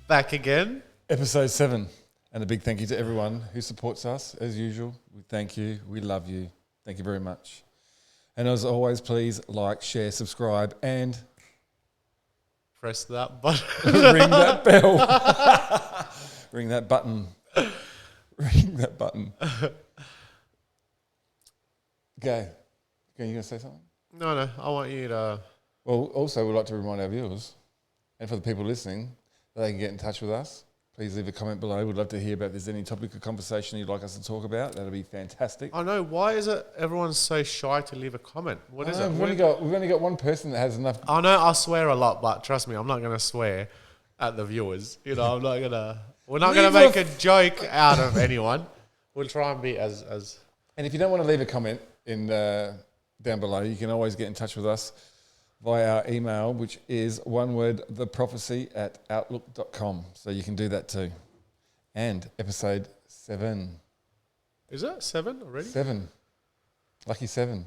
Back again. Episode 7. And a big thank you to everyone who supports us, as usual. We thank you. We love you. Thank you very much. And as always, please like, share, subscribe, and Press that button. ring that bell. Ring that button. Ring that button. Okay. You going to say something? No, I want you to... Well, also, we'd like to remind our viewers, and for the people listening, that they can get in touch with us. Please leave a comment below. We'd love to hear about if there's any topic of conversation you'd like us to talk about. That'd be fantastic. I know. Why is it everyone's so shy to leave a comment? What is it? We've only got one person that has enough. I know I swear a lot, but trust me, I'm not going to swear at the viewers. You know, I'm not going to... We're not going to make a joke out of anyone. We'll try and be as... And if you don't want to leave a comment in down below, you can always get in touch with us via our email, which is one word, theprophecy@outlook.com. So you can do that too. And episode 7. Is it 7 already? 7. Lucky 7.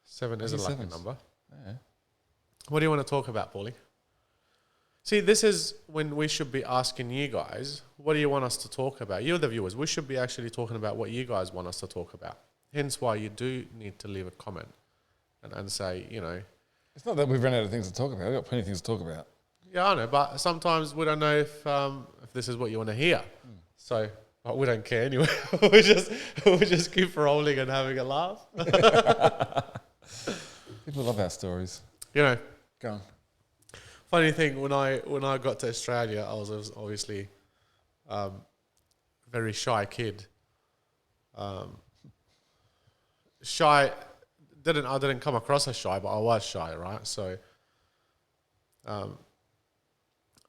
7 is a lucky sevens. number. Yeah. What do you want to talk about, Paulie? See, this is when we should be asking you guys, what do you want us to talk about? You're the viewers. We should be actually talking about what you guys want us to talk about. Hence why you do need to leave a comment and say, you know... It's not that we've run out of things to talk about. We've got plenty of things to talk about. Yeah, I know, but sometimes we don't know if this is what you want to hear. So we don't care anyway. we just keep rolling and having a laugh. People love our stories. You know, Go on. funny thing, when I got to Australia, I was obviously very shy kid. Shy. I didn't come across as shy, but I was shy, right? So I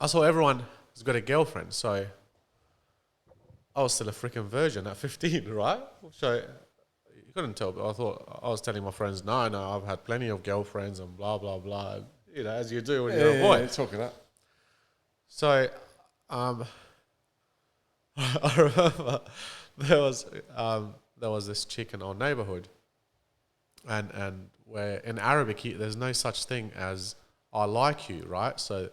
saw everyone has got a girlfriend, so I was still a freaking virgin at 15, right? So you couldn't tell, but I thought I was telling my friends, no, I've had plenty of girlfriends and blah, blah, blah. You know, as you do when you're a boy. Yeah, talk it up. So I remember there was this chick in our neighborhood, and where in Arabic there's no such thing as I like you, right? So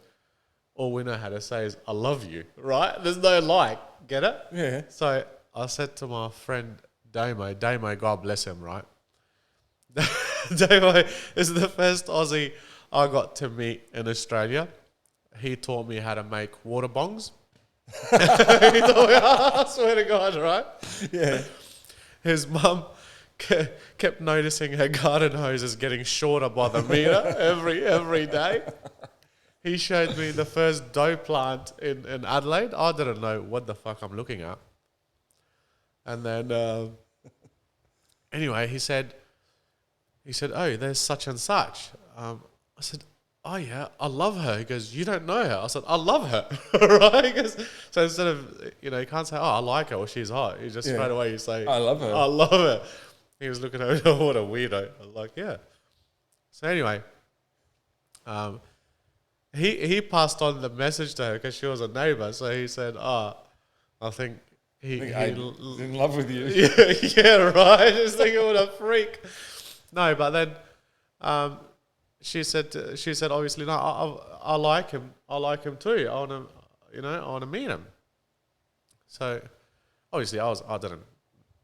all we know how to say is I love you, right? There's no like, get it? Yeah. So I said to my friend Damo, God bless him, right? Damo is the first Aussie I got to meet in Australia. He taught me how to make water bongs. He taught me, I swear to God, right? Yeah. His mum kept noticing her garden hoses getting shorter by the meter every day. He showed me the first dough plant in Adelaide. I didn't know what the fuck I'm looking at. And then, anyway, he said, oh, there's such and such. I said, oh yeah, I love her. He goes, you don't know her. I said, I love her, right? So instead of, you can't say, oh, I like her or she's hot. You just straight away you say, I love her. I love her. He was looking at me, oh, what a weirdo. I was like, yeah. So anyway, he passed on the message to her because she was a neighbour. So he said, I think he's in love with you. yeah, right. Just thinking what a freak. No, but then she said, obviously, no, I like him. I like him too. I want to meet him. So obviously, I didn't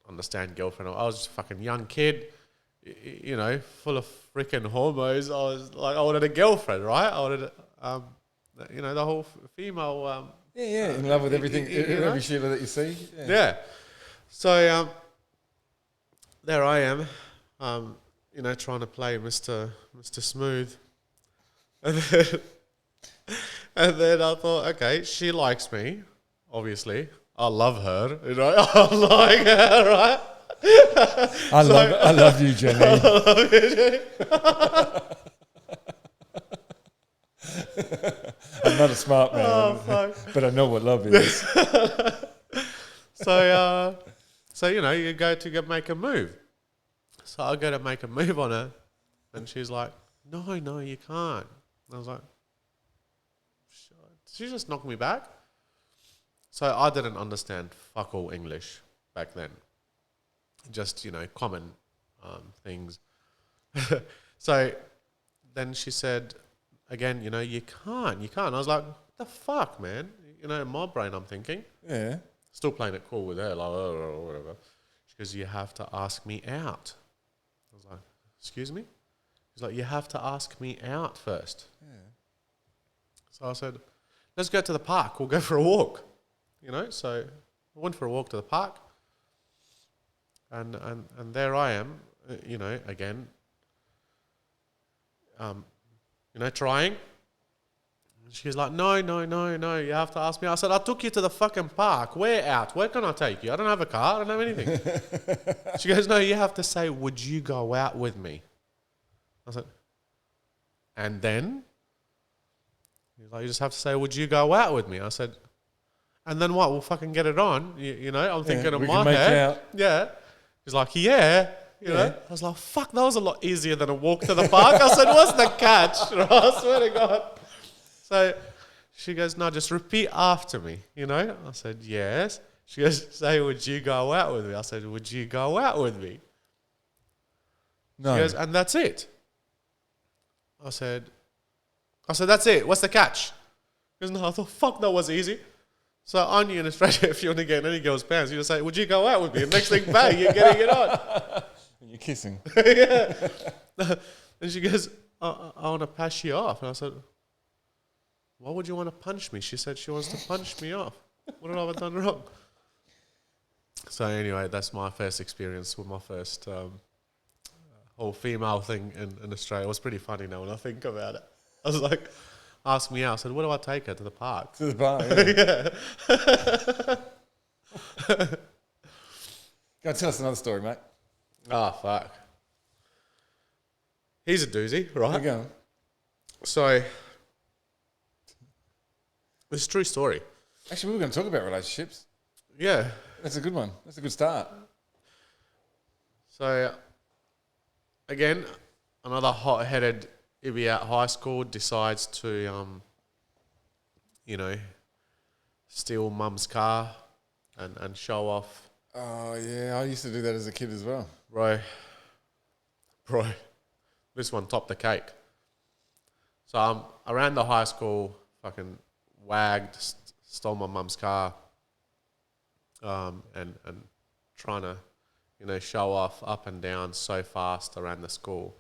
understand girlfriend. I was just a fucking young kid, full of freaking hormones. I was like, I wanted a girlfriend, right? I wanted, the whole female. In love with everything, every Sheila that you see. Yeah. So there I am, trying to play Mr. Smooth, and then I thought, okay, she likes me, obviously. I love her, I like her, right? I love you, Jenny. I love you, Jenny. I'm not a smart man, but I know what love is. So you go to make a move. So I go to make a move on her, and she's like, no, you can't. And I was like, she just knocked me back. So I didn't understand fuck all English back then. Just, common things. So then she said, again, you can't. I was like, what the fuck, man? you know, in my brain, I'm thinking, Yeah. still playing it cool with her, like, oh, whatever. She goes, you have to ask me out. I was like, excuse me? She's like, you have to ask me out first. Yeah. So I said, let's go to the park. We'll go for a walk. You know, so I went for a walk to the park. And there I am, you know, again, you know, trying. She was like, no, you have to ask me. I said, I took you to the fucking park. Where out? Where can I take you? I don't have a car. I don't have anything. She goes, no, you have to say, would you go out with me? I said, and then? He's like, you just have to say, would you go out with me? I said, and then what? We'll fucking get it on. You know, I'm thinking in my head. Yeah. He's like, yeah. You know? I was like, fuck, that was a lot easier than a walk to the park. I said, what's the catch? I swear to God. So she goes, no, just repeat after me, you know? I said, yes. She goes, say, would you go out with me? I said, would you go out with me? No. She goes, and that's it. I said, that's it. What's the catch? She goes, no, I thought, fuck, that was easy. So I knew in Australia, if you want to get in any girl's pants, you just say, would you go out with me? And next thing, bang, you're getting it on. You're kissing. Yeah. And she goes, I want to pass you off. And I said, why would you want to punch me? She said she wants to punch me off. What did I have done wrong? So anyway, that's my first experience with my first whole female thing in Australia. It was pretty funny now when I think about it. I was like, ask me out. I said, what do I take her to the park? To the bar, yeah. Go tell us another story, mate. Oh, fuck. He's a doozy, right? Where you going? So, it's a true story. Actually, we were going to talk about relationships. Yeah. That's a good one. That's a good start. So, again, another hot-headed Ibby at high school decides to, you know, steal mum's car and show off. Oh, yeah. I used to do that as a kid as well. Bro, this one topped the cake. So I'm around the high school, fucking wagged, stole my mum's car, and trying to, you know, show off up and down so fast around the school.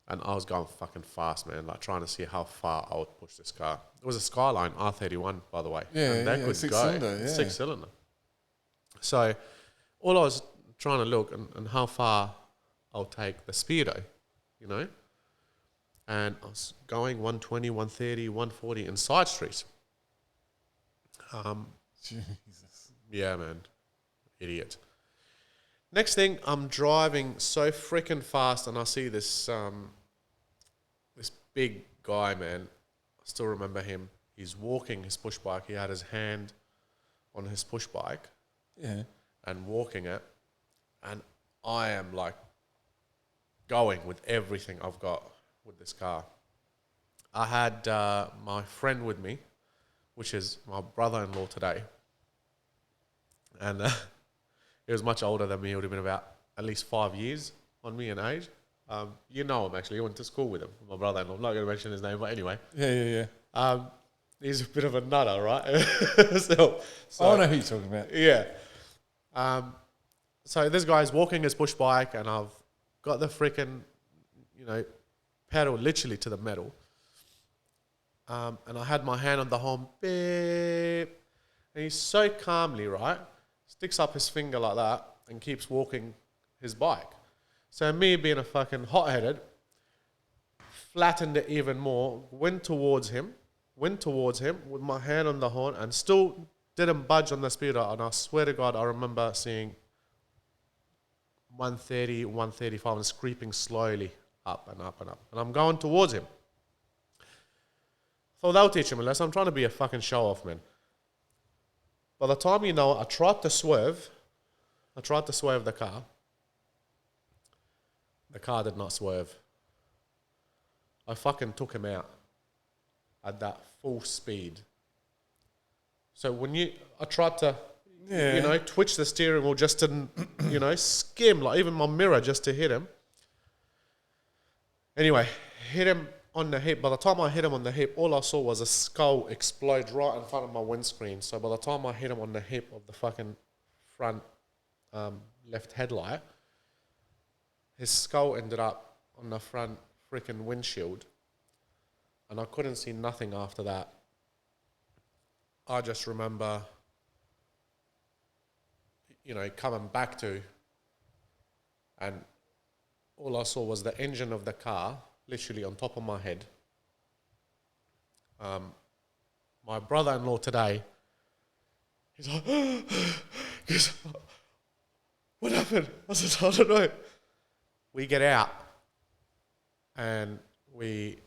And I was going fucking fast, man, like trying to see how far I would push this car. It was a Skyline R31, by the way. Yeah, and that yeah, could six-cylinder, go. yeah. 6-cylinder. So all I was trying to look and how far I'll take the Speedo, you know? And I was going 120, 130, 140 in side streets. Jesus. Yeah, man. Idiot. Next thing, I'm driving so freaking fast and I see this this big guy, man. I still remember him. He's walking his push bike. He had his hand on his push bike Yeah. and walking it. And I am like going with everything I've got with this car. I had my friend with me, which is my brother-in-law today. And he was much older than me. He would have been about at least 5 years on me in age. You know him, actually. You went to school with him, my brother-in-law. I'm not going to mention his name, but anyway. Yeah. He's a bit of a nutter, right? so I know who you're talking about. yeah. So this guy's walking his push bike, and I've got the freaking, you know, pedal literally to the metal. And I had my hand on the horn, beep. And he's so calmly, right, sticks up his finger like that and keeps walking his bike. So me being a fucking hot-headed, flattened it even more, went towards him with my hand on the horn and still didn't budge on the speeder. And I swear to God, I remember seeing 130, 135 and creeping slowly up and up and up. And I'm going towards him. Thought that'll teach him a lesson. I'm trying to be a fucking show-off, man. By the time you know it, I tried to swerve the car. The car did not swerve. I fucking took him out at that full speed. So I tried to, you know, twitch the steering wheel just to, you know, skim, like even my mirror just to hit him. Anyway, hit him on the hip. By the time I hit him on the hip, all I saw was a skull explode right in front of my windscreen. So by the time I hit him on the hip of the fucking front left headlight, his skull ended up on the front freaking windshield. And I couldn't see nothing after that. I just remember, coming back to, and all I saw was the engine of the car literally on top of my head. My brother-in-law today, he's like, he goes, what happened? I said, I don't know. We get out, and it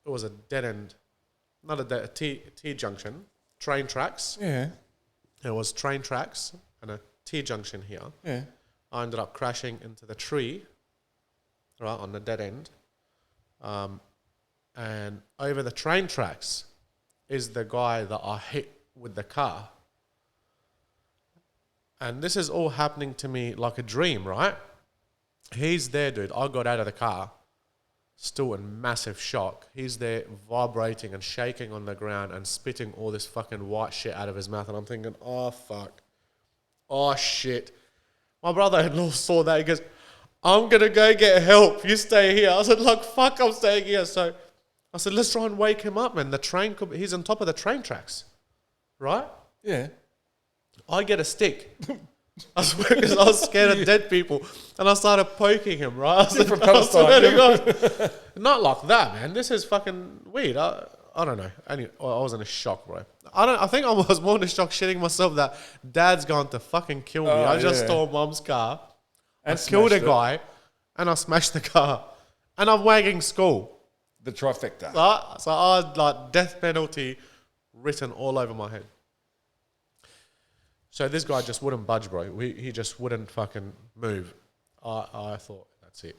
was a dead end, not a T-junction, train tracks. Yeah. There was train tracks and a T-junction here. Yeah. I ended up crashing into the tree, right, on the dead end. And over the train tracks is the guy that I hit with the car. And this is all happening to me like a dream, right? He's there, dude. I got out of the car, still in massive shock. He's there vibrating and shaking on the ground and spitting all this fucking white shit out of his mouth. And I'm thinking, oh, fuck. Oh, shit. My brother-in-law saw that. He goes, I'm going to go get help. You stay here. I said, like, fuck, I'm staying here. So I said, let's try and wake him up, man. He's on top of the train tracks, right? Yeah. I get a stick. I swear, because I was scared of dead people. And I started poking him, right? I said, From Palestine. Not like that, man. This is fucking weird. I don't know. Anyway, I was in a shock, bro. I think I was more in a shock shitting myself that dad's going to fucking kill me. I just stole mum's car. And killed a guy. And I smashed the car. And I'm wagging school. The trifecta. So I had like death penalty written all over my head. So this guy just wouldn't budge, bro. He just wouldn't fucking move. I thought, that's it.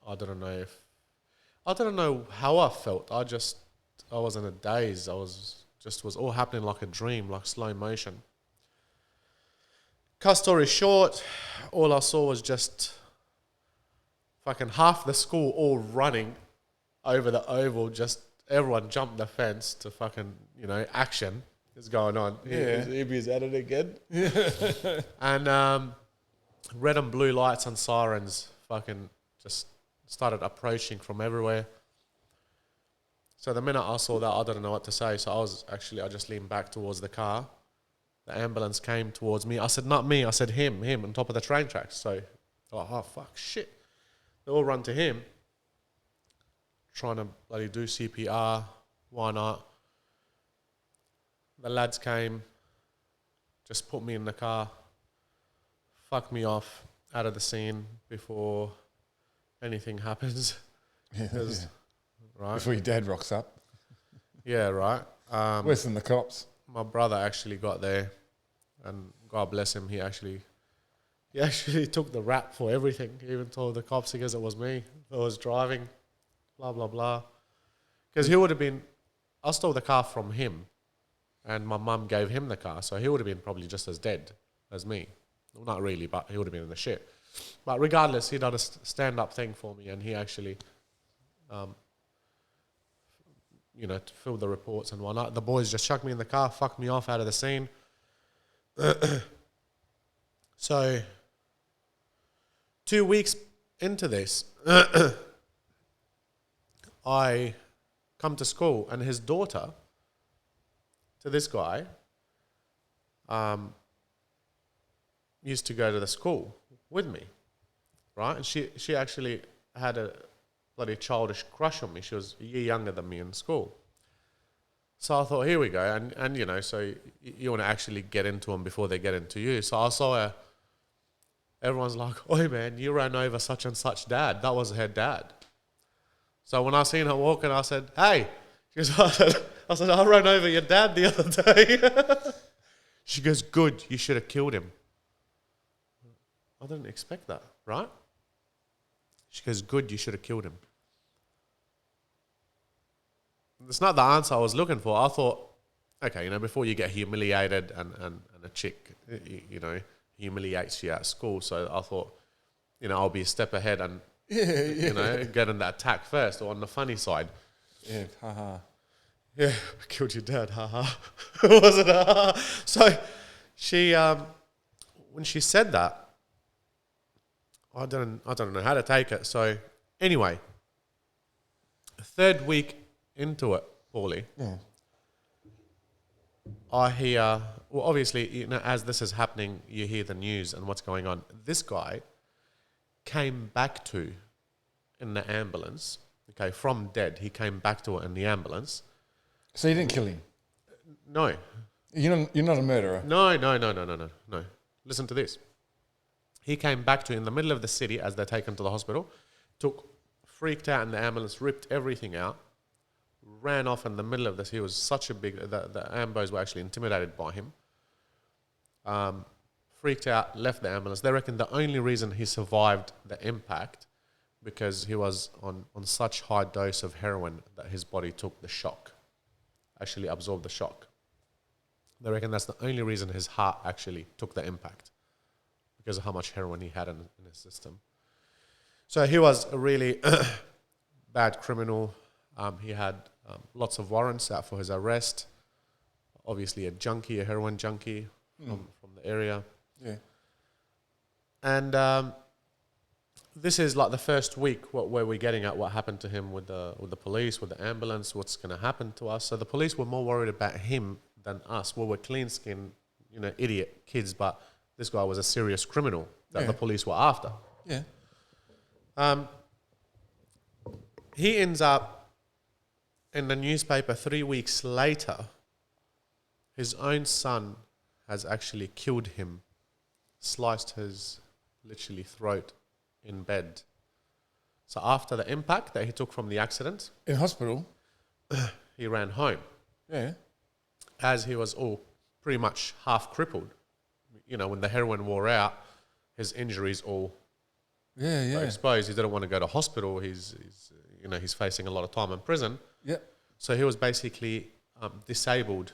I don't know how I felt. I was in a daze. Was all happening like a dream, like slow motion. Cut story short, all I saw was just fucking half the school all running over the oval. Just everyone jumped the fence to fucking, action is going on. Yeah. He's at it again. Yeah. And red and blue lights and sirens fucking just started approaching from everywhere. So the minute I saw that, I didn't know what to say. So I just leaned back towards the car. The ambulance came towards me. I said, not me. I said him on top of the train tracks. So, oh fuck, shit. They all run to him, trying to bloody do CPR. Why not? The lads came, just put me in the car, fucked me off out of the scene before anything happens. Yeah. Right? Before your dad rocks up. Yeah, right. Worse than the cops. My brother actually got there, and God bless him, he actually took the rap for everything. He even told the cops, he goes, it was me that was driving, blah, blah, blah. Because he would have been, I stole the car from him, and my mum gave him the car, so he would have been probably just as dead as me. Well, not really, but he would have been in the shit. But regardless, he done a stand-up thing for me, and he actually, to fill the reports and whatnot. The boys just chucked me in the car, fucked me off out of the scene. So, 2 weeks into this, I come to school, and his daughter, to this guy, used to go to the school with me, right? And she actually had a bloody childish crush on me. She was a year younger than me in school. So I thought, here we go. And so you want to actually get into them before they get into you. So I saw her. Everyone's like, oi, man, you ran over such and such dad. That was her dad. So when I seen her walking, I said, hey. She goes, I said, I ran over your dad the other day. She goes, good, you should have killed him. I didn't expect that, right? She goes, good, you should have killed him. It's not the answer I was looking for. I thought, okay, before you get humiliated and a chick, humiliates you at school. So I thought, I'll be a step ahead and You know, getting the attack first or on the funny side. Yeah, haha. Yeah, killed your dad, haha. Was it haha? So she, when she said that, I don't know how to take it. So anyway, third week into it, Paulie, Yeah. I hear, well, obviously, you know, as this is happening, you hear the news and what's going on. This guy came back to in the ambulance, okay, from dead. He came back to it in the ambulance. So you didn't kill him? No, You're not a murderer? no. Listen to this. He came back to in the middle of the city as they're taken to the hospital, freaked out in the ambulance, ripped everything out, ran off in the middle of this. He was such a big, the ambos were actually intimidated by him. Freaked out, left the ambulance. They reckon the only reason he survived the impact because he was on such high dose of heroin that his body took the shock, actually absorbed the shock. They reckon that's the only reason his heart actually took the impact because of how much heroin he had in his system. So he was a really bad criminal. He had lots of warrants out for his arrest. Obviously a junkie, a heroin junkie from the area. Yeah. And this is like the first week where we're getting at what happened to him with the police, with the ambulance, what's going to happen to us. So the police were more worried about him than us. We were clean-skinned, you know, idiot kids, but this guy was a serious criminal that the police were after. Yeah. He ends up in the newspaper 3 weeks later. His own son has actually killed him, sliced his literally throat in bed. So after the impact that he took from the accident, In hospital? he ran home Yeah. as he was all pretty much half crippled. You know, when the heroin wore out, his injuries all Yeah, yeah. were exposed. He didn't want to go to hospital. He's facing a lot of time in prison. Yeah. So he was basically disabled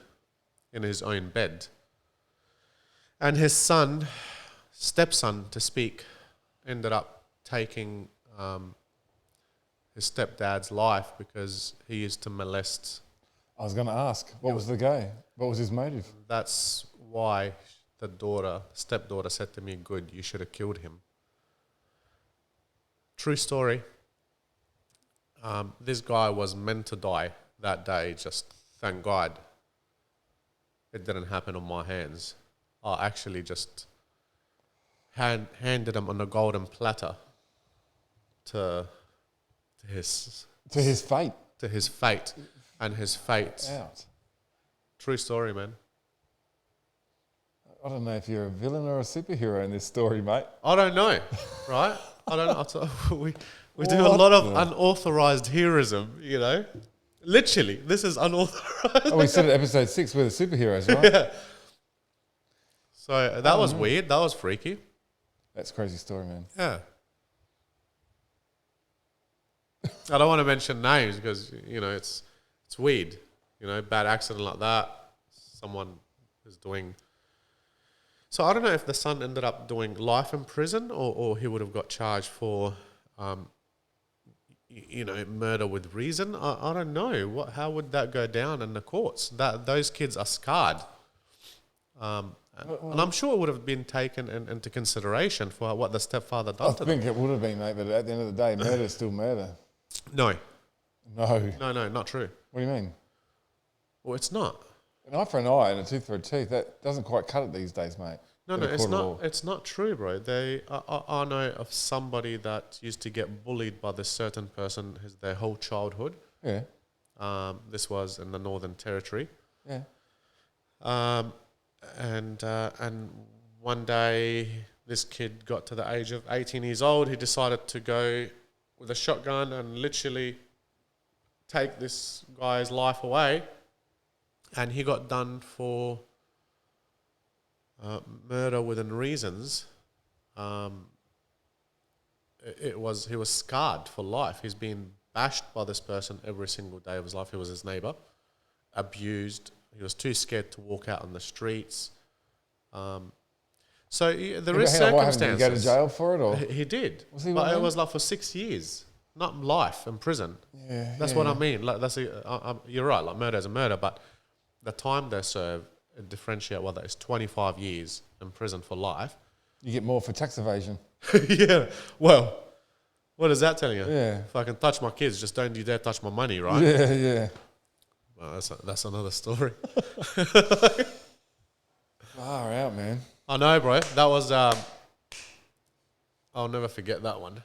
in his own bed. And his stepson to speak, ended up taking his stepdad's life because he used to molest. I was going to ask, what was the go? What was his motive? That's why the stepdaughter said to me, "Good, you should have killed him." True story. This guy was meant to die that day. Just thank God it didn't happen on my hands. I actually just handed him on a golden platter to his fate. to his fate, and his fate. Out. True story, man. I don't know if you're a villain or a superhero in this story, mate. I don't know, right? I don't know. We do a What lot of the- unauthorized heroism, you know. Literally, this is unauthorized. Oh, we said at episode 6 we're the superheroes, right? Yeah. So that was weird. That was freaky. That's a crazy story, man. Yeah. I don't want to mention names because, you know, it's weird. You know, bad accident like that. Someone is doing. So I don't know if the son ended up doing life in prison or he would have got charged for, you know, murder with reason. I don't know. How would that go down in the courts? Those kids are scarred. And I'm sure it would have been taken into consideration for what the stepfather I done to them. think it would have been, mate, but at the end of the day, murder is still murder. No, No. not true. What do you mean? Well, it's not. An eye for an eye and a tooth for a tooth, that doesn't quite cut it these days, mate. No, in a it's court of not. law. It's not true, bro. I know of somebody that used to get bullied by this certain person their whole childhood. Yeah, This was in the Northern Territory. yeah. And one day this kid got to the age of 18 years old. He decided to go with a shotgun and literally take this guy's life away. And he got done for murder within reasons. He was scarred for life. He's been bashed by this person every single day of his life. He was his neighbor, abused. He was too scared to walk out on the streets. So there is Hang on, what happened? Did he go to circumstances. jail for it, or? He did, Was he but one it of was like for 6 years, not life in prison. Yeah, That's what I mean. Like you're right. Like murder is a murder, but the time they serve differentiate whether it's 25 years in prison for life. You get more for tax evasion. Yeah. Well, what is that telling you? Yeah. If I can touch my kids, just don't you dare touch my money, right? Yeah, yeah. Well, that's another story. Far out, man. I know, bro. That was. I'll never forget that one.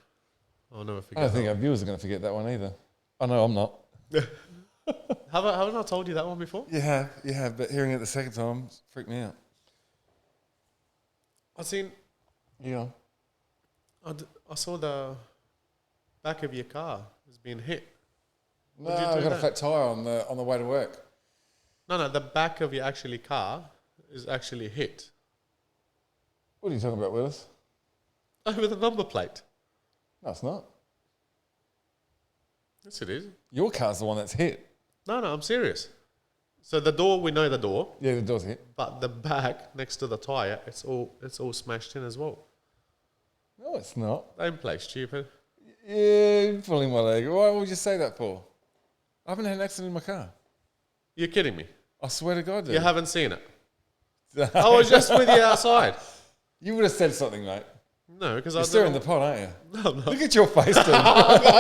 I'll never I forget. don't think our viewers are going to forget that one either. I know I'm not. Have I not told you that one before? You have, but hearing it the second time freaked me out. I seen. Yeah. I saw the back of your car has been hit. No, Would you I do got a that? flat tire on the way to work. No, the back of your actually car is actually hit What are you talking about, Willis? over the number plate. No, it's not. Yes, it is. Your car's the one that's hit. No, I'm serious. So the door, we know the door, Yeah, the door's hit. but the back next to the tire, it's all smashed in as well. No, it's not. Same place, stupid. Yeah, you're pulling my leg. Why would you say that for? I haven't had an accident in my car. You're kidding me. I swear to God, dude. You haven't seen it. I was just with you outside. You would have said something, mate. No, because You're I stirring the pot, aren't you? No, I'm not. Look at your face, dude. I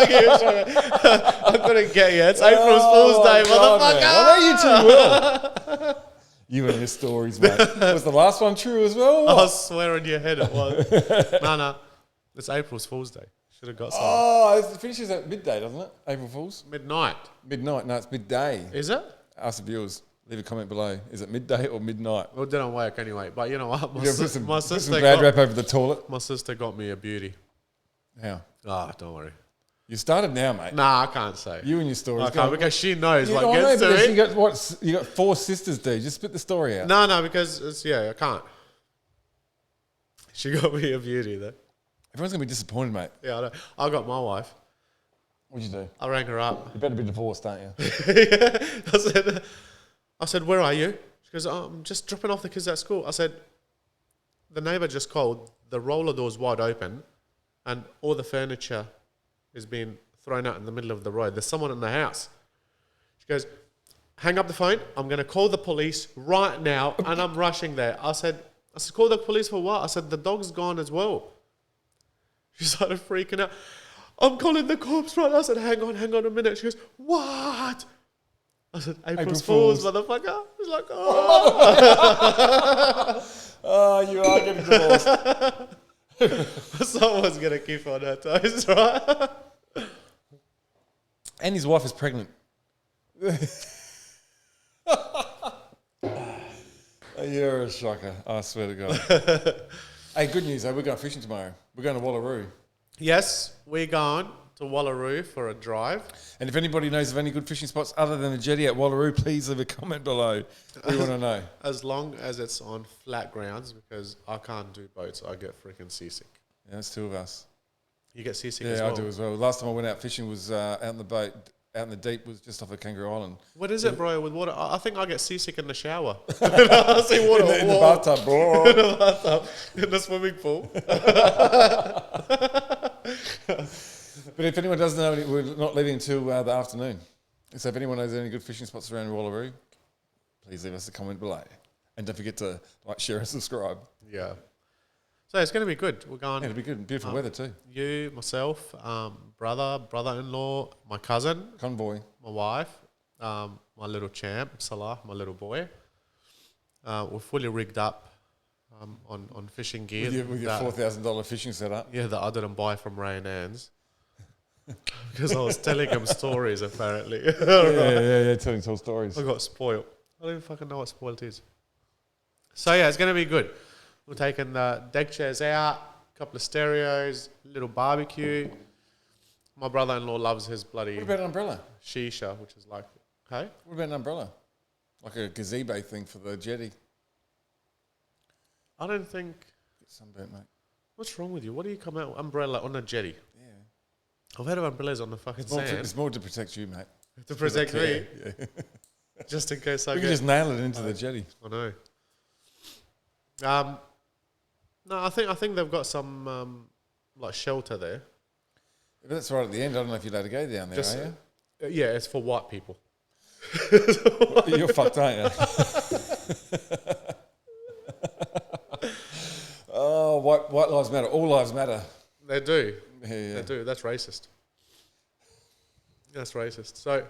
couldn't get you. It's April's Fool's Day, motherfucker. I know you too well. You and your stories, mate. Was the last one true as well? I swear on your head it was. No. It's April's Fool's Day. Should have got some. Oh, it finishes at midday, doesn't it? April Fool's? Midnight. Midnight. No, it's midday. Is it? Ask the viewers. Leave a comment below. Is it midday or midnight? Well, it didn't work anyway. But you know what? You gotta put some, My put some sister glad wrap over the toilet. my sister got me a beauty. How? Ah, don't worry. You started now, mate. Nah, I can't say. You and your stories. I can't because she knows You what know, gets to because me. you got what? You got 4 sisters, dude. Just spit the story out. No, because it's, I can't. She got me a beauty though. Everyone's gonna be disappointed, mate. Yeah, I know. I got my wife. What'd you do? I rang her up. You better be divorced, aren't you? I said, where are you? She goes, oh, I'm just dropping off the kids at school. I said, the neighbour just called. The roller door's wide open and all the furniture is being thrown out in the middle of the road. There's someone in the house. She goes, hang up the phone. I'm going to call the police right now and I'm rushing there. I said, call the police for what? I said, the dog's gone as well. She started freaking out. I'm calling the cops right now. I said, hang on a minute. She goes, what? I said, April Fool's, motherfucker. She's like, oh. Oh, you are getting divorced. Someone's going to keep on her toes, right? And his wife is pregnant. You're a shocker. I swear to God. Hey, good news, though. We're going fishing tomorrow. We're going to Wallaroo. Yes, we're going to Wallaroo for a drive. And if anybody knows of any good fishing spots other than the jetty at Wallaroo, please leave a comment below. We want to know. As long as it's on flat grounds, because I can't do boats. I get freaking seasick. Yeah, there's 2 of us. You get seasick as Yeah, well? I do as well. Last time I went out fishing was out in the boat, out in the deep, was just off of Kangaroo Island. What is it, bro, with water? I think I get seasick in the shower. I see water. In the bathtub, bro. In the bathtub. In the swimming pool. But if anyone doesn't know, we're not leaving until the afternoon. So if anyone knows any good fishing spots around Wallaroo, please leave us a comment below. And don't forget to like, share, and subscribe. Yeah. So it's going to be good. We're going. Yeah, it'll be good. Beautiful weather too. You, myself, brother-in-law, my cousin, Convoy. my wife, my little champ, Salah, my little boy. We're fully rigged up on fishing gear. With your $4,000 fishing setup. Yeah, that I didn't buy from Ray and Ann's. Because I was telling him stories, apparently. Yeah, telling tall stories. I got spoiled. I don't even fucking know what spoiled is. So yeah, it's going to be good. We're taking the deck chairs out, a couple of stereos, little barbecue. My brother-in-law loves his bloody What about an umbrella? shisha, which is like, hey? What about an umbrella? Like a gazebo thing for the jetty. I don't think... Get sunburnt, mate. What's wrong with you? What do you come out with umbrella on a jetty? Yeah. I've heard of umbrellas on the fucking sand. It's more to protect you, mate. To protect me, Yeah. just in case I We get... can just nail it into the jetty. I know. No, I think they've got some like shelter there. But that's right at the end. I don't know if you're allowed to go down there, Just are yeah, it's for white people. you? You're fucked, aren't you? Oh, white lives matter. All lives matter. They do. Yeah. They do. That's racist. That's racist. So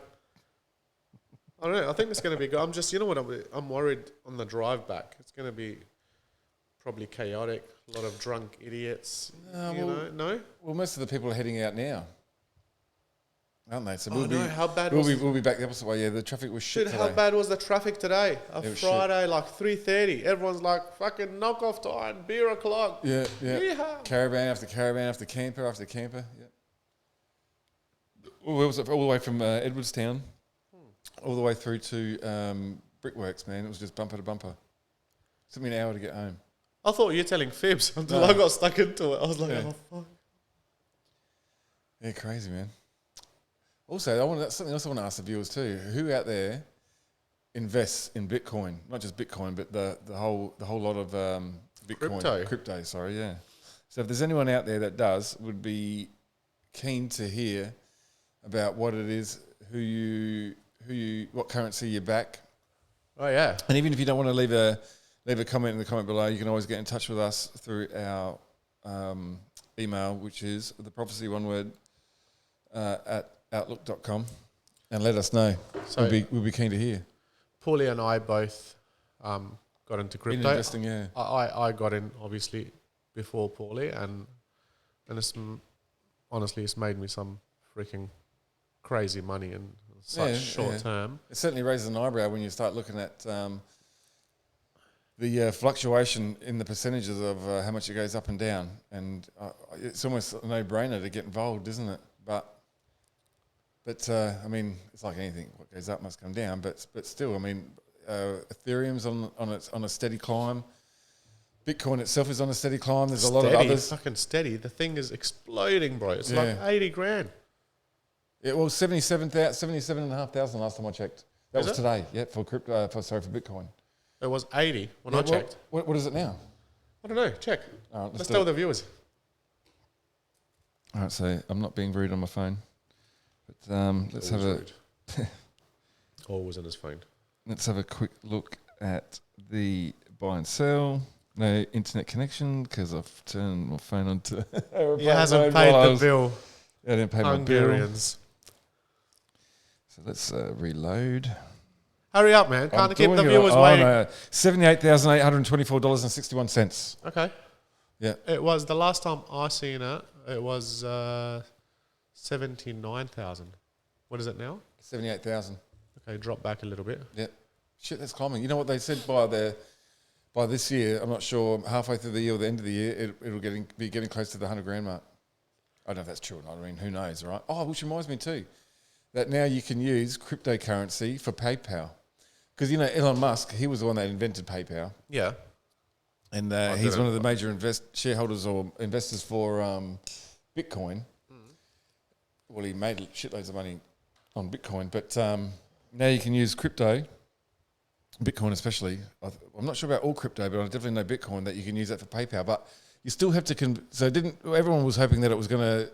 I don't know. I think it's going to be good. I'm just, you know what? I'm worried on the drive back. It's going to be probably chaotic. A lot of drunk idiots. No. Well, most of the people are heading out now, aren't they? So How bad we'll was we'll be back the opposite way. Yeah, the traffic was shit Dude, today. how bad was the traffic today? It was Friday, like 3:30. Everyone's like, fucking knock off time, beer o'clock. Yeah. Yeehaw. Caravan after caravan after camper after camper. Yeah. Where was it? All the way from Edwardstown, all the way through to Brickworks, man. It was just bumper to bumper. Took me an hour to get home. I thought you were telling fibs until No. I got stuck into it. I was like, Yeah. oh, fuck. Yeah, crazy, man. Also, that's something else I want to ask the viewers too. Who out there invests in Bitcoin? Not just Bitcoin, but the whole lot of Bitcoin. Crypto, sorry, yeah. So if there's anyone out there that does, would be keen to hear about what it is, what currency you back. Oh, yeah. And even if you don't want to leave a comment in the comment below, you can always get in touch with us through our email, which is theprophecy, one word, at outlook.com, and let us know. So we'll be keen to hear. Paulie and I both got into In crypto. investing, yeah. I got in, obviously, before Paulie, and honestly, it's made me some freaking crazy money in such short term. It certainly raises an eyebrow when you start looking at the fluctuation in the percentages of how much it goes up and down, and it's almost a no-brainer to get involved, isn't it? But I mean, it's like anything. What goes up must come down. But still, I mean, Ethereum's on a steady climb. Bitcoin itself is on a steady climb. There's a lot of others. Fucking steady. The thing is exploding, bro. It's like 80 grand. Yeah, well, 77,500 last time I checked. That was today. Yeah, for crypto. For Bitcoin. It was 80 when I checked. What is it now? I don't know. Check. All right, Let's tell the viewers. All right, so I'm not being rude on my phone, but let's have a Always on his phone. Let's have a quick look at the buy and sell. No internet connection because I've turned my phone on to. He hasn't paid the bill. I didn't pay my bill. Hungarians. So let's reload. Hurry up, man. Can't keep the viewers waiting. No. $78,824.61. Okay. Yeah. It was, the last time I seen it, it was 79,000. What is it now? 78,000. Okay, drop back a little bit. Yeah. Shit, that's climbing. You know what they said by this year, I'm not sure, halfway through the year or the end of the year, it'll be getting close to the 100 grand mark. I don't know if that's true or not. I mean, who knows, right? Oh, which reminds me too, that now you can use cryptocurrency for PayPal. Because, you know, Elon Musk, he was the one that invented PayPal. Yeah. And he's one of the major shareholders or investors for Bitcoin. Well, he made shitloads of money on Bitcoin. But now you can use crypto, Bitcoin especially. I'm not sure about all crypto, but I definitely know Bitcoin, that you can use that for PayPal. But you still have to... everyone was hoping that it was going to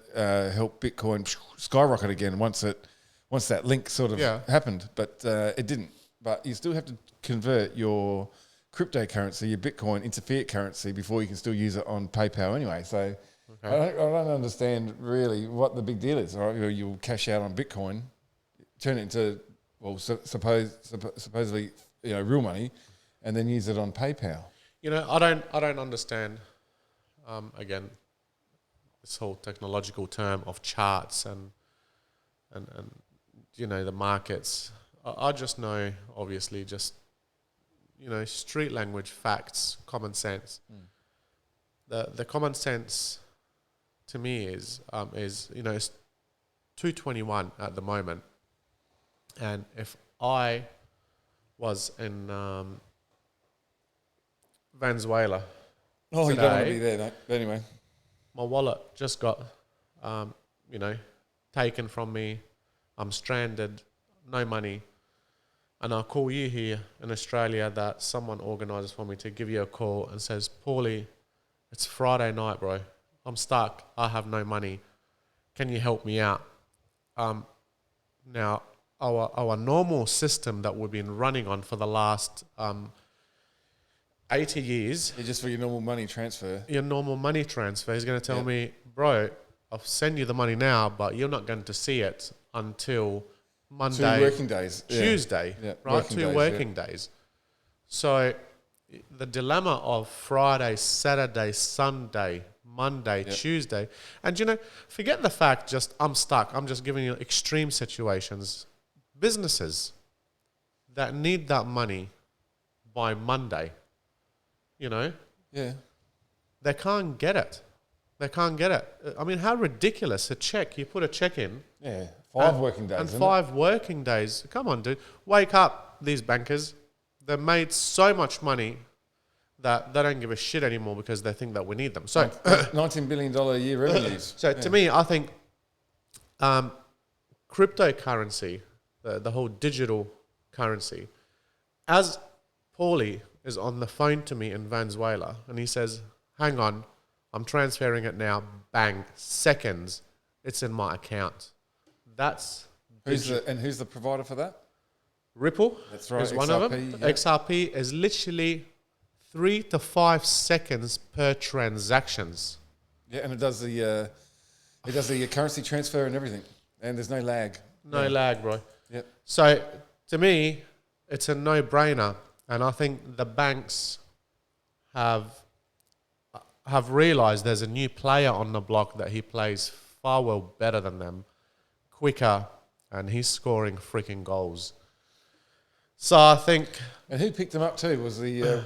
help Bitcoin skyrocket again once that link sort of happened. But it didn't. But you still have to convert your cryptocurrency, your Bitcoin, into fiat currency before you can still use it on PayPal anyway. So I don't understand really what the big deal is. All right, you'll cash out on Bitcoin, turn it into supposedly real money, and then use it on PayPal. You know, I don't understand. Again, this whole technological term of charts and you know, the markets. I just know, obviously, just, you know, street language, facts, common sense. The common sense to me is you know, it's 221 at the moment, and if I was in Venezuela, you don't want to today, be there, but anyway. my wallet just got you know, taken from me. I'm stranded, no money. And I'll call you here in Australia, that someone organises for me to give you a call and says, Paulie It's Friday night, bro. I'm stuck. I have no money. Can you help me out? Now, our normal system that we've been running on for the last 80 years, Yeah, just for your normal money transfer. your normal money transfer is going to tell me, bro, I'll send you the money now, but you're not going to see it until Monday, 2 working days. Yeah. Tuesday, Yeah, right? working 2 days, working days. So the dilemma of Friday, Saturday, Sunday, Monday, Tuesday, and forget the fact just I'm stuck. I'm just giving you extreme situations. Businesses that need that money by Monday, Yeah. they can't get it. They can't get it. I mean, how ridiculous a check. You put a check in. Yeah. 5 working days. And isn't 5 working days. Come on, dude. Wake up, these bankers. They've made so much money that they don't give a shit anymore because they think that we need them. So, it? $19 billion a year revenues. so to me, I think cryptocurrency, the whole digital currency, as Paulie is on the phone to me in Venezuela and he says, hang on, I'm transferring it now, bang, seconds, it's in my account. That's Who's the provider for that? Ripple. That's right, Is one of them. XRP, yeah. XRP is literally 3 to 5 seconds per transactions. Yeah, and it does the currency transfer and everything, and there's no lag. No lag, bro. Yep. So to me, it's a no-brainer, and I think the banks have realised there's a new player on the block that he plays far well better than them, quicker, and he's scoring freaking goals. So I think And who picked them up too? Was the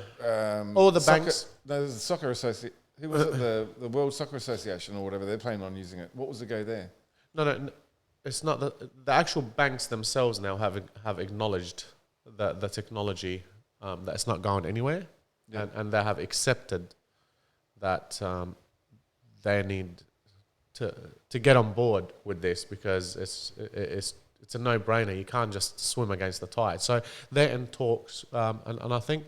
all the soccer, banks. No, the soccer association. Who was it? The World Soccer Association or whatever. They're planning on using it. What was the go there? No, it's not the actual banks themselves now have acknowledged the technology that it's not going anywhere, and they have accepted that they need to get on board with this because it's a no-brainer. You can't just swim against the tide. So they're in talks, and I think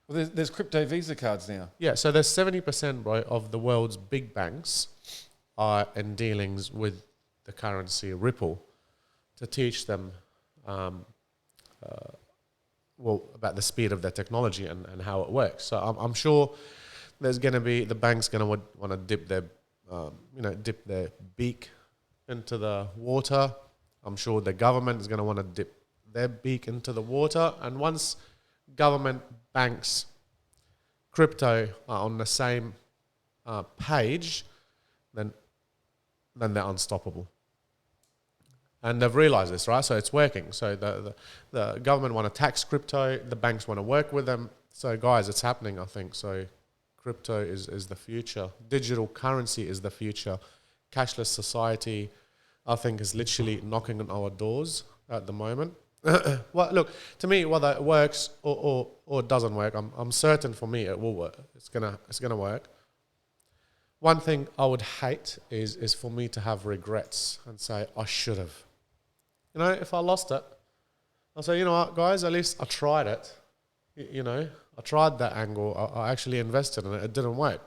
Well, there's crypto Visa cards now. so there's 70%, bro, of the world's big banks are in dealings with the currency Ripple to teach them about the speed of their technology and how it works. So I'm sure there's going to be the bank's going to want to dip their beak into the water. I'm sure the government is going to want to dip their beak into the water. And once government, banks, crypto are on the same page, then they're unstoppable. And they've realised this, right? So it's working. So the government want to tax crypto. The banks want to work with them. So guys, it's happening, I think. So crypto is the future. Digital currency is the future. Cashless society, I think, is literally knocking on our doors at the moment. Well, look, to me, whether it works or it doesn't work, I'm certain for me it will work. It's gonna work. One thing I would hate is for me to have regrets and say I should have. If I lost it, I'll say, you know what, guys, at least I tried it. I tried that angle. I actually invested in it. It didn't work.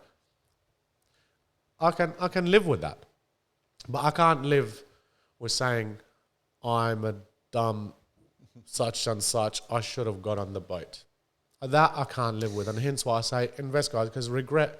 I can live with that, but I can't live with saying I'm a dumb such and such. I should have got on the boat. That I can't live with, and hence why I say invest, guys, because regret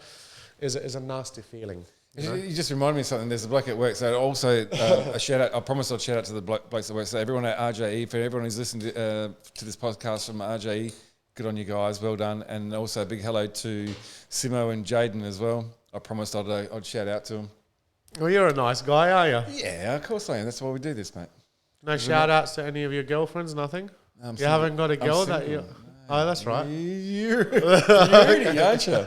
is a nasty feeling. You just reminded me of something. There's a bloke at work. So also a shout out. I promise I'll shout out to the blokes at work. So everyone at RJE, for everyone who's listened to this podcast from RJE, good on you guys. Well done. And also a big hello to Simo and Jaden as well. I promised I'd shout out to them. Well, you're a nice guy, are you? Yeah, of course I am. That's why we do this, mate. No shout outs to any of your girlfriends, nothing? I'm You single. haven't got a I'm girl that single. you... Oh, that's right. You're greedy, aren't you?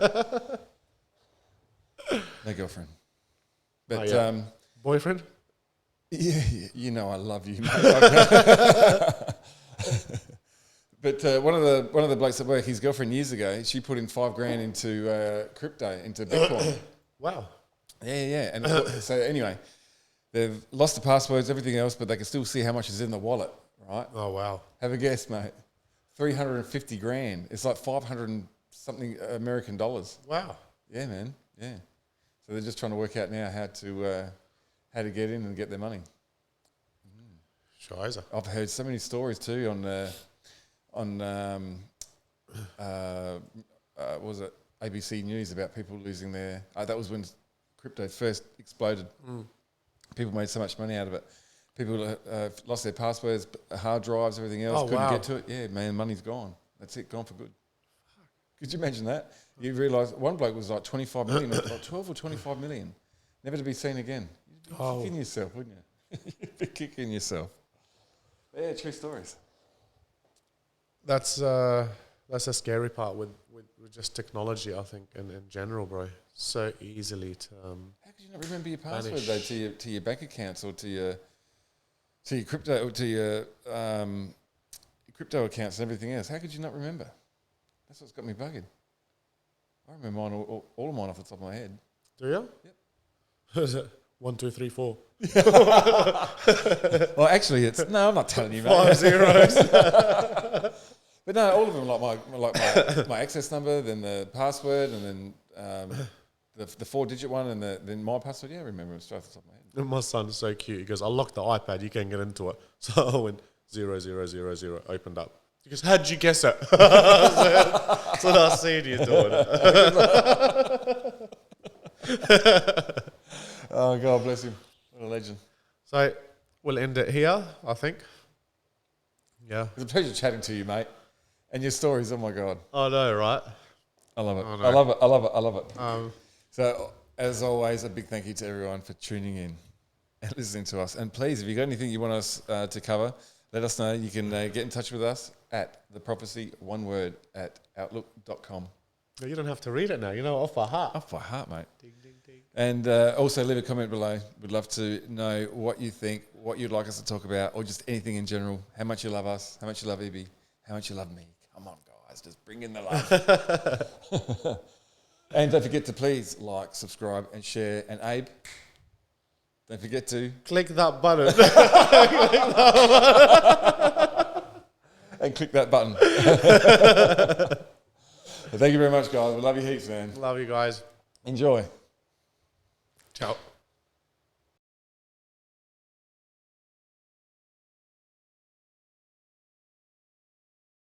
No girlfriend. But yeah. Boyfriend? yeah, you know I love you, mate. But one of the blokes at work, his girlfriend years ago, she put in $5,000 into crypto, into Bitcoin. Wow. Yeah. And so anyway, they've lost the passwords, everything else, but they can still see how much is in the wallet, right? Oh, wow. Have a guess, mate. $350,000. It's like 500 and something American dollars. Wow. Yeah, man. Yeah. So they're just trying to work out now how to get in and get their money. Scheiße. I've heard so many stories too on what was it, ABC News, about people losing their. That was when crypto first exploded. People made so much money out of it. People lost their passwords, hard drives, everything else. Couldn't get to it. Yeah, man, money's gone. That's it, gone for good. Could you imagine that? You realise one bloke was like 25 million, like 12 or 25 million, never to be seen again. You'd be kicking yourself, wouldn't you? You'd be kicking yourself. Yeah, true stories. That's the scary part with just technology, I think, and in general, bro. So easily to how could you not remember your password though to your bank accounts or to your crypto or to your crypto accounts and everything else? How could you not remember? That's what's got me bugging. I remember mine, all of mine off the top of my head. Do you? Yep. Is it 1, 2, 3, 4? Well, actually, it's no. I'm not telling you, mate. 5 zeros. But no, all of them, like my access number, then the password, and then the 4-digit one, and then my password. Yeah, I remember it straight off the top of my head. My son's so cute. He goes, I locked the iPad. You can't get into it. So I went 00000, opened up. He goes, how'd you guess it? That's what I seen you doing. Oh, God bless him. What a legend. So we'll end it here, I think. Yeah. It's a pleasure chatting to you, mate. And your stories, oh my God. I know, right? I love it. Oh, no. I love it. I love it. I love it. So, as always, a big thank you to everyone for tuning in and listening to us. And please, if you've got anything you want us to cover, let us know. You can get in touch with us at theprophecy1word@outlook.com. You don't have to read it now. You know, off by heart. Off by heart, mate. Ding, ding, ding. And also leave a comment below. We'd love to know what you think, what you'd like us to talk about, or just anything in general. How much you love us, how much you love EB, how much you love me. Come on, guys, just bring in the love. And don't forget to please like, subscribe, and share. And Abe, don't forget to Click that button. and click that button. Thank you very much, guys. We love you heaps, man. Love you guys. Enjoy. Ciao.